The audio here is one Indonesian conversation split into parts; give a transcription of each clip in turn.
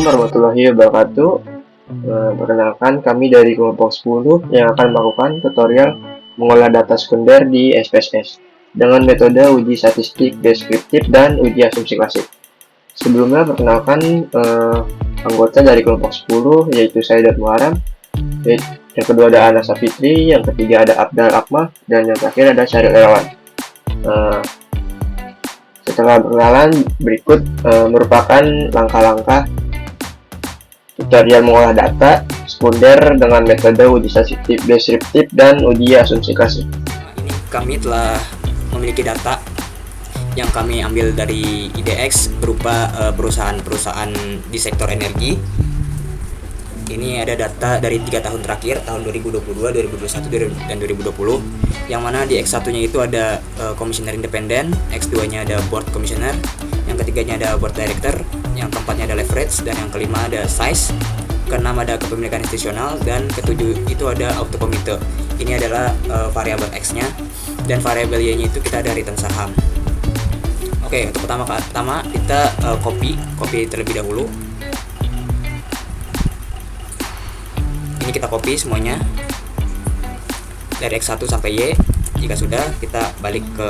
warahmatullahi wabarakatuh. Perkenalkan, kami dari kelompok 10 yang akan melakukan tutorial mengolah data sekunder di SPSS dengan metode uji statistik deskriptif dan uji asumsi klasik. Sebelumnya perkenalkan anggota dari kelompok 10 yaitu saya dan Muharam. Yang kedua ada Ana Safitri, yang ketiga ada Abdal Akmah, dan yang terakhir ada Syaril Erawan. Setelah perkenalan, berikut merupakan langkah-langkah tutorial mengolah data sekunder dengan metode uji statistik deskriptif dan uji asumsi klasik. Ini kami telah memiliki data yang kami ambil dari IDX berupa perusahaan-perusahaan di sektor energi. Ini ada data dari 3 tahun terakhir, tahun 2022, 2021, dan 2020, yang mana di X1-nya itu ada komisioner independen, X2-nya ada board commissioner, yang ketiganya ada board director, yang keempatnya ada leverage, dan yang kelima ada size, keenam ada kepemilikan institusional, dan ketujuh itu ada auto komite. Ini adalah variabel X-nya, dan variabel Y-nya itu kita ada return saham. Oke, untuk pertama kita copy terlebih dahulu. Ini kita copy semuanya dari X1 sampai Y. Jika sudah, kita balik ke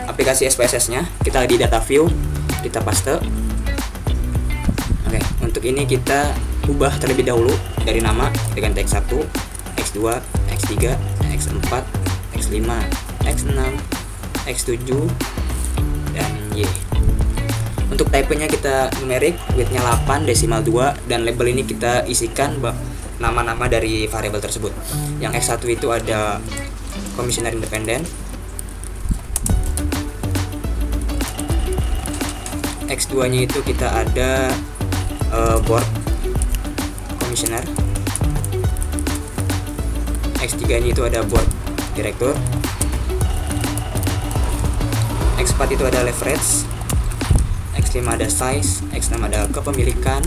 aplikasi SPSS-nya. Kita di data view, kita paste. Oke, untuk ini kita ubah terlebih dahulu dari nama dengan X1, X2, X3, X4, X5, X6, X7, dan Y. Untuk type-nya kita numerik, width-nya 8, desimal 2, dan label ini kita isikan nama-nama dari variabel tersebut. Yang X1 itu ada komisioner independen, X2-nya itu kita ada board commissioner, X3-nya itu ada board director, X4 itu ada leverage, X5 ada size, X6 ada kepemilikan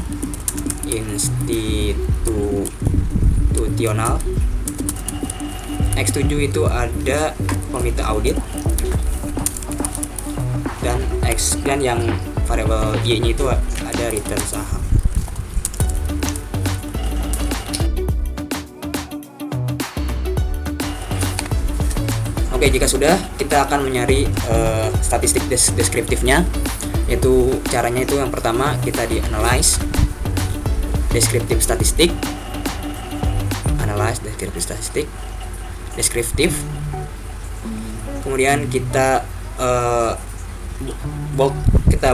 institusional, X7 itu ada komite audit, dan yang variabel Y-nya itu ada return saham. Oke, jika sudah, kita akan menyari statistik deskriptifnya. Itu caranya itu yang pertama kita di analyze deskriptif statistik, analyze deskriptif statistik, deskriptif. Kemudian kita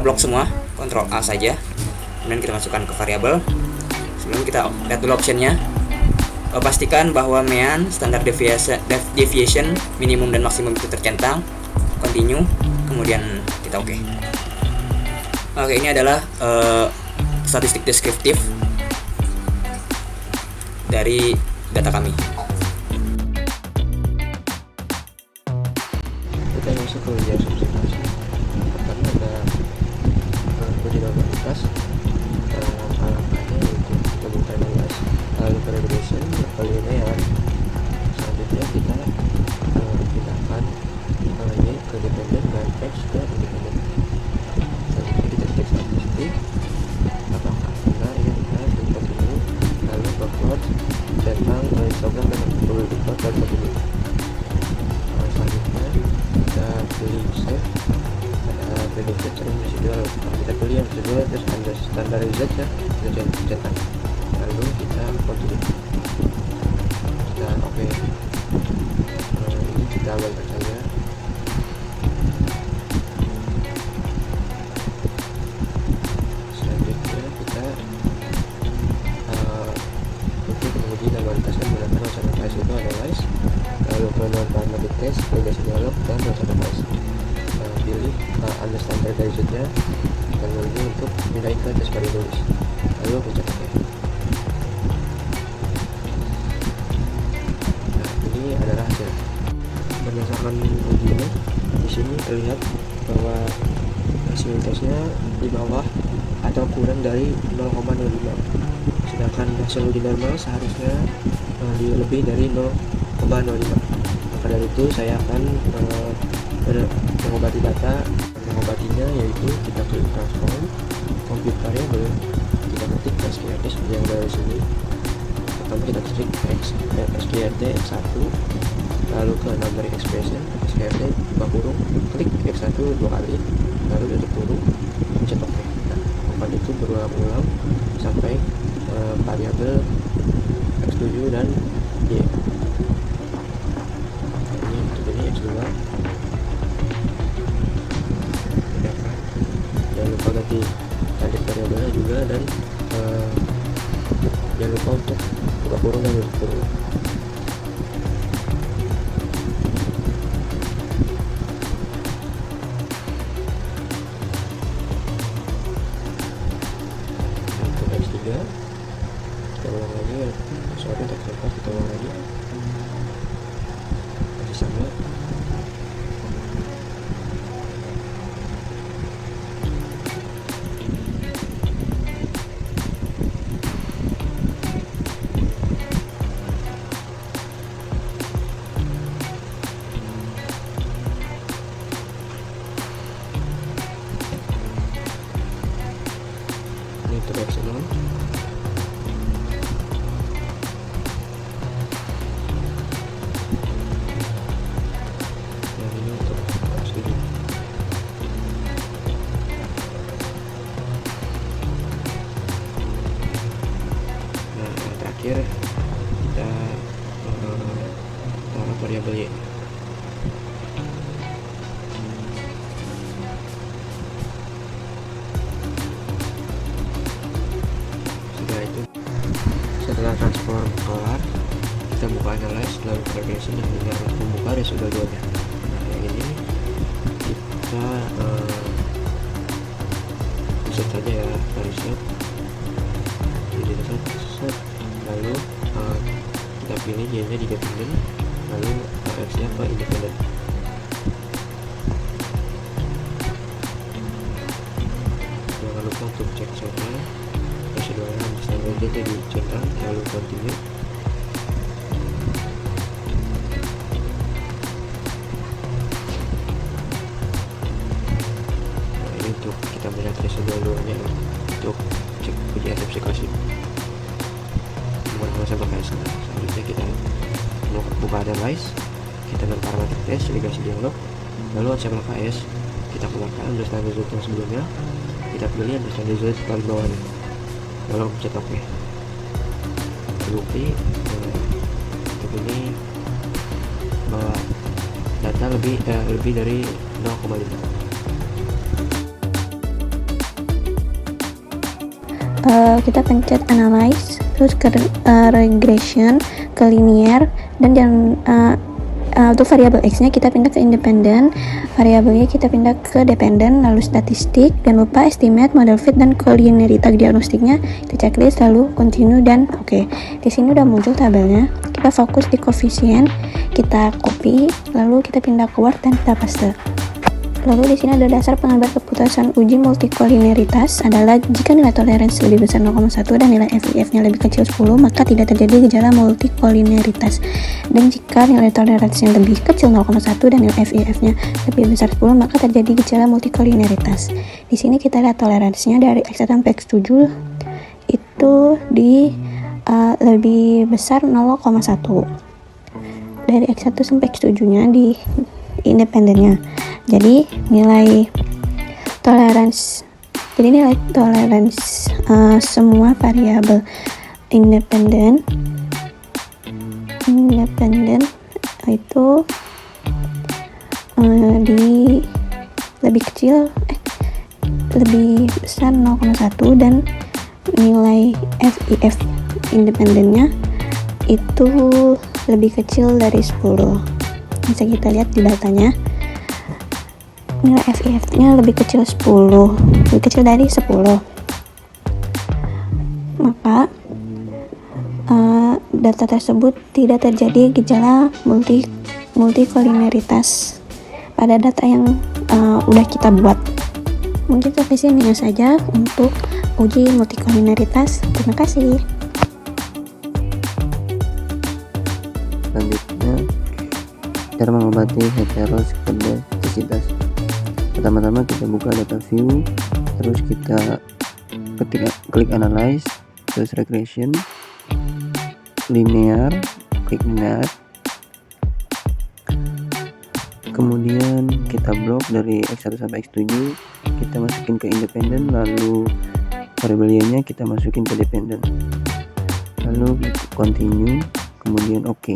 blok semua, Ctrl A saja. Kemudian kita masukkan ke variabel. Sebelum kita lihat dulu optionnya, pastikan bahwa mean, standard deviation, minimum dan maksimum itu tercentang. Continue, kemudian kita oke. Oke, ini adalah statistik deskriptif dari data kami. Kita masuk ke uji asumsi klasik. Pertama ada uji normalitas, langkah-langkahnya yaitu kita buka analyze, lalu calibration, lalu linear. Selanjutnya kita pindahkan Y ke dependen dan X ke independen. Selanjutnya kita cek statistik apakah benar ini benar, dan continue, lalu backward centang histogram dan perlu dibuat dan continue. Selanjutnya kita pilih save, benefit dan residual. Kita pilih yang residual, terus ada standar result ya, kita cetak, lalu kita continue, kita oke. Ini kita balik saja. Selanjutnya kita untuk menguji normalitasnya menggunakan wacana price itu analyze, lalu ke non-parametric test, validasi dialog, dan wacana price. Pilih understand resultnya dan lalu untuk pindahin ke test variables, lalu pencet OK. Nah, ini adalah hasil berdasarkan ujinya. Di sini terlihat bahwa hasilnya di bawah atau kurang dari 0,05, sedangkan hasil uji normal seharusnya lebih dari 0,05. Maka dari itu saya akan mengobati data mengobatinya yaitu kita klik transform, compute variable, kita ketik SQRT seperti yang ada di sini. Pertama kita klik SQRT X1, lalu ke number expression SQRT buka kurung, klik X1 dua kali, lalu tutup kurung, pencet OK. Nah, command itu berulang-ulang sampai variabel X7 dan Y. Ini untuk ini X2. Jangan lupa ganti target variabelnya juga, dan jangan lupa untuk buka kurung dan tutup kurung. Untuk X3 kita ulang lagi, sorry untuk lepas kita ulang lagi, masih sama. Ini untuk X6. Dan ini untuk X7. Nah, yang terakhir kita taruh variabel Y. Sudah itu, setelah transform kelar, kita buka analyze, lalu progression, dan tinggal membuka residual 2-nya. Nah, yang ini kita set saja ya, dari set, jadi set, lalu kita pilih Y-nya di dependent, lalu X-nya ke independent. Jangan lupa untuk cek setnya, residualnya bisa saja di centang, lalu continue. Nah, ini untuk kita melihat residual 2-nya untuk cek uji asepsi klasik. Kemudian sampai KS. Selanjutnya kita buka analyze, kita men parameter test, irigasi dialog, lalu ensemble KS, kita keluarkan understand result yang sebelumnya, kita pilih understand result paling bawahnya, lalu pencet OK. Terbukti ini bahwa data lebih dari 0,5. Kita pencet analyze, terus ke regression, ke linear, dan jangan untuk variabel X nya kita pindah ke independent, variabelnya kita pindah ke dependent, lalu statistik, dan lupa estimate, model fit, dan collinearity diagnostiknya kita checklist, lalu continue dan oke. Di sini udah muncul tabelnya, kita fokus di koefisien, kita copy, lalu kita pindah ke Word dan kita paste. Lalu di sini ada dasar pengambil keputusan uji multikolinearitas adalah jika nilai toleransi lebih besar 0,1 dan nilai FIF-nya lebih kecil 10, maka tidak terjadi gejala multikolinearitas. Dan jika nilai toleransinya lebih kecil 0,1 dan nilai FIF-nya lebih besar 10, maka terjadi gejala multikolinearitas. Di sini kita lihat toleransinya dari X1 sampai X7 itu di lebih besar 0,1. Dari X1 sampai X7-nya di independennya. Jadi nilai toleransi semua variabel independen itu di lebih besar 0,1 dan nilai FIF independennya itu lebih kecil dari 10. Bisa kita lihat di datanya, nilai FIF-nya lebih kecil dari 10. Maka data tersebut tidak terjadi gejala multikolinearitas pada data yang udah kita buat. Mungkin sampai sini saja untuk uji multikolinearitas. Terima kasih. Selanjutnya, cara mengobati heteroskedastisitas. Pertama-tama kita buka data view, terus kita klik analyze, terus regression, linear, klik linear. Kemudian kita blok dari X1 sampai X7, kita masukin ke independen, lalu variabel y-nya kita masukin ke dependent, lalu continue, kemudian OK.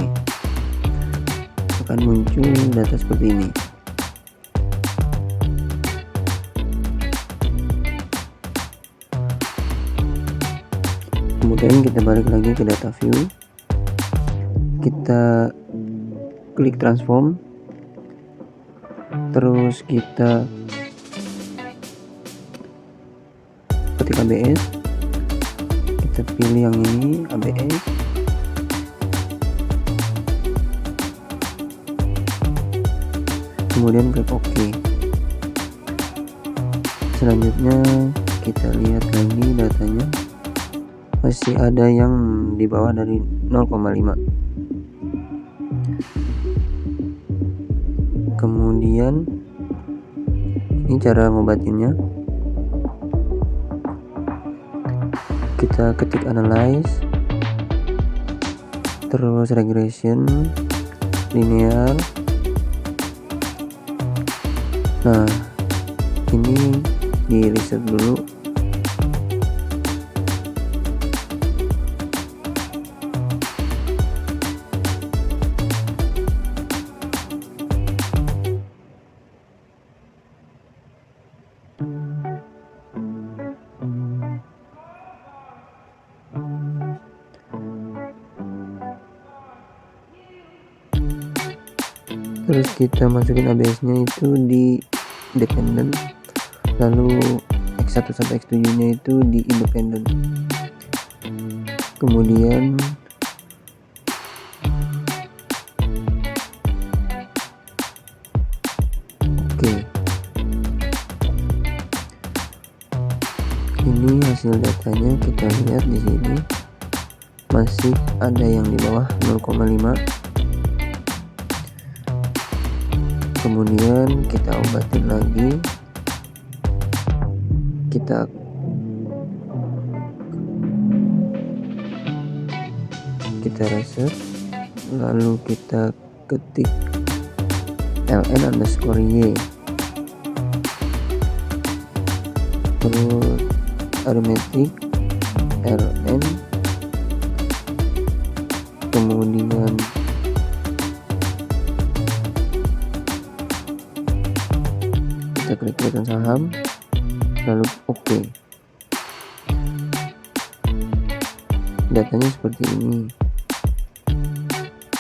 Akan muncul data seperti ini. Kemudian kita balik lagi ke data view, kita klik transform, terus kita ketik ABS, kita pilih yang ini ABS, kemudian klik OK. Selanjutnya kita lihat lagi datanya, masih ada yang di bawah dari 0,5. Kemudian ini cara ngobatinnya, kita ketik analyze, terus regression, linear. Nah, ini di reset dulu. Terus kita masukin ABS-nya itu di dependent, lalu X1 sampai X7-nya itu di independent. Kemudian oke. Ini hasil datanya, kita lihat di sini masih ada yang di bawah 0,5. Kemudian kita obatin lagi, kita reset, lalu kita ketik ln_y, terus arithmetic ln, kemudian kita klik return saham, lalu OK. Datanya seperti ini,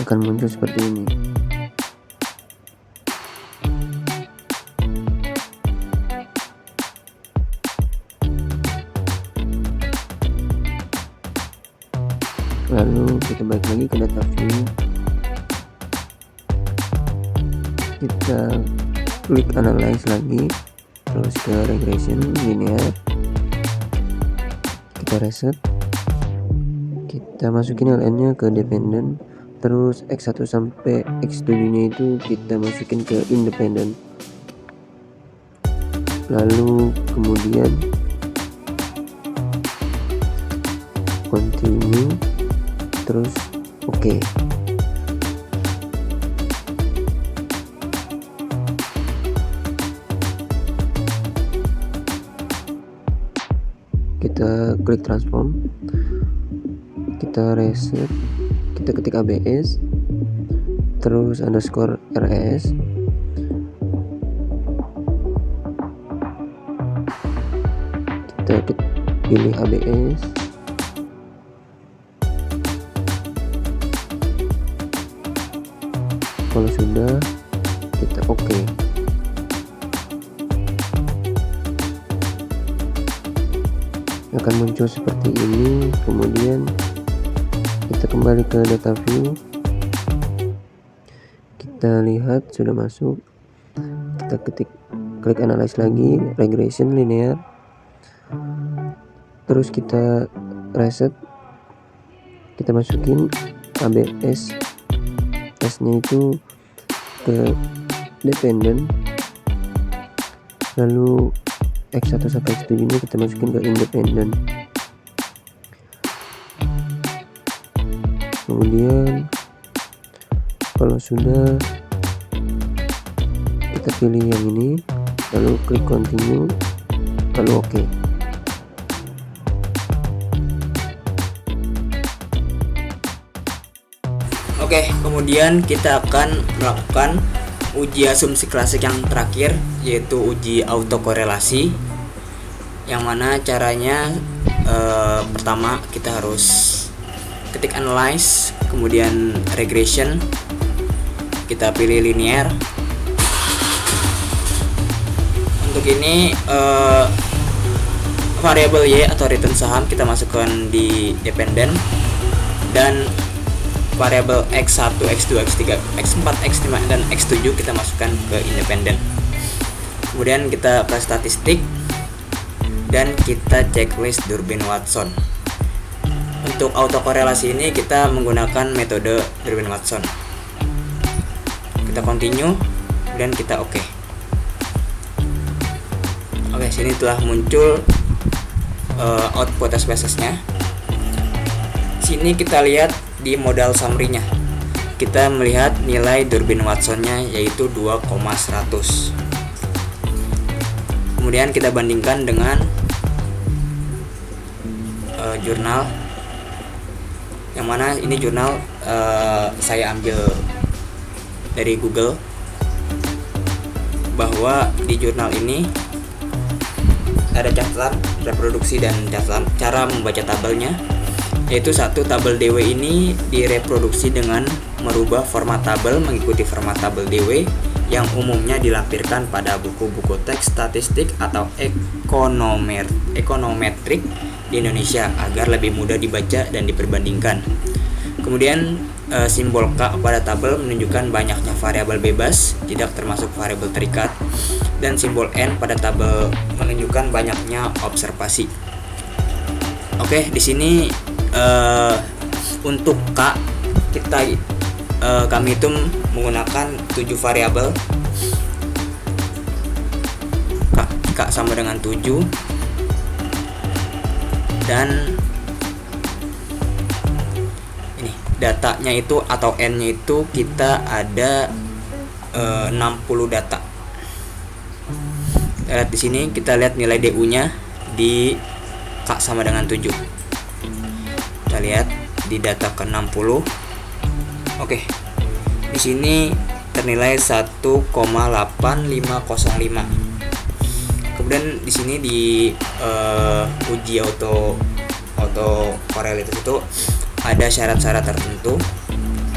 akan muncul seperti ini. Lalu kita balik lagi ke data view, kita klik analyze lagi, terus ke regression, linear, kita reset, kita masukin ln nya ke dependent, terus X1 sampai X7 nya itu kita masukin ke independent, lalu kemudian continue, terus OK. Kita klik transform, kita reset, kita ketik ABS, terus underscore RS, kita pilih ABS, kalau sudah kita OK. Akan muncul seperti ini. Kemudian kita kembali ke data view, kita lihat sudah masuk, kita klik analyze lagi, regression, linear, terus kita reset, kita masukin ABS S nya itu ke dependent, Lalu X1 sampai X7 ini kita masukin ke independen. Kemudian kalau sudah, kita pilih yang ini, lalu klik continue, lalu oke. Oke, kemudian kita akan melakukan uji asumsi klasik yang terakhir, yaitu uji autokorelasi, yang mana caranya pertama kita harus ketik analyze, kemudian regression, kita pilih linear. Untuk ini variabel Y atau return saham kita masukkan di dependen, dan variabel X1, X2, X3, X4, X5, dan X7 kita masukkan ke independen. Kemudian kita ke statistik dan kita checklist Durbin-Watson. Untuk autokorelasi ini kita menggunakan metode Durbin-Watson. Kita continue dan kita oke. Oke, sini telah muncul output SPSS-nya. Sini kita lihat di modal summary-nya, kita melihat nilai Durbin-Watson-nya yaitu 2,100. Kemudian kita bandingkan dengan jurnal, yang mana ini jurnal saya ambil dari Google, bahwa di jurnal ini ada catatan reproduksi dan catatan cara membaca tabelnya, yaitu satu, tabel DW ini direproduksi dengan merubah format tabel mengikuti format tabel DW yang umumnya dilampirkan pada buku-buku teks statistik atau ekonometrik di Indonesia agar lebih mudah dibaca dan diperbandingkan. Kemudian simbol K pada tabel menunjukkan banyaknya variabel bebas, tidak termasuk variabel terikat, dan simbol N pada tabel menunjukkan banyaknya observasi. Oke, di sini untuk K kami itu menggunakan 7 variabel. K sama dengan 7, dan ini datanya itu atau N-nya itu kita ada 60 data. Kita lihat di sini, kita lihat nilai DU-nya di K sama dengan 7. Kita lihat di data ke-60. Oke. Di sini ternilai 1,8505. Kemudian di sini di uji autokorelasi itu ada syarat-syarat tertentu,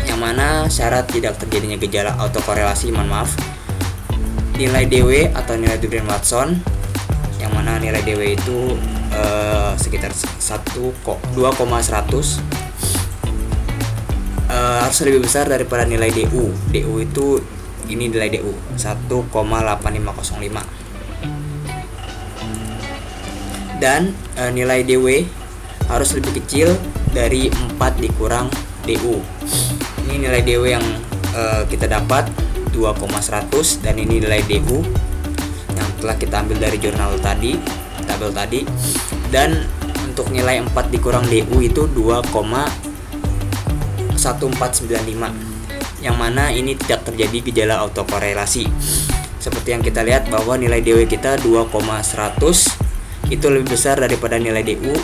yang mana syarat tidak terjadinya gejala autokorelasi, nilai DW atau nilai Durbin-Watson, yang mana nilai DW itu sekitar 2,100, harus lebih besar daripada nilai DU. DU itu ini nilai DU 1,8505, dan nilai DW harus lebih kecil dari 4 dikurang DU. Ini nilai DW yang kita dapat 2,100, dan ini nilai DU yang telah kita ambil dari jurnal tadi, tabel tadi. Dan untuk nilai 4 dikurang DU itu 2,1495, yang mana ini tidak terjadi gejala autokorelasi. Seperti yang kita lihat bahwa nilai DW kita 2,100 itu lebih besar daripada nilai DU,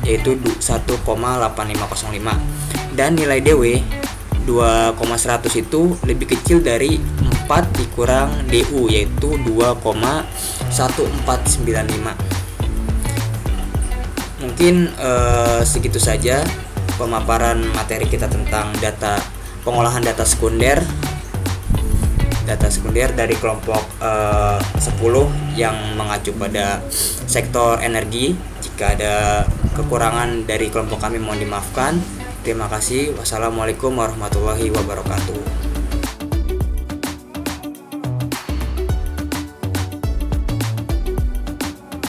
yaitu 1,8505, dan nilai DW 2,100 itu lebih kecil dari 4 dikurang DU, yaitu 2,1495. Mungkin segitu saja pemaparan materi kita tentang pengolahan data sekunder dari kelompok 10 yang mengacu pada sektor energi. Jika ada kekurangan dari kelompok kami mohon dimaafkan. Terima kasih. Wassalamualaikum warahmatullahi wabarakatuh.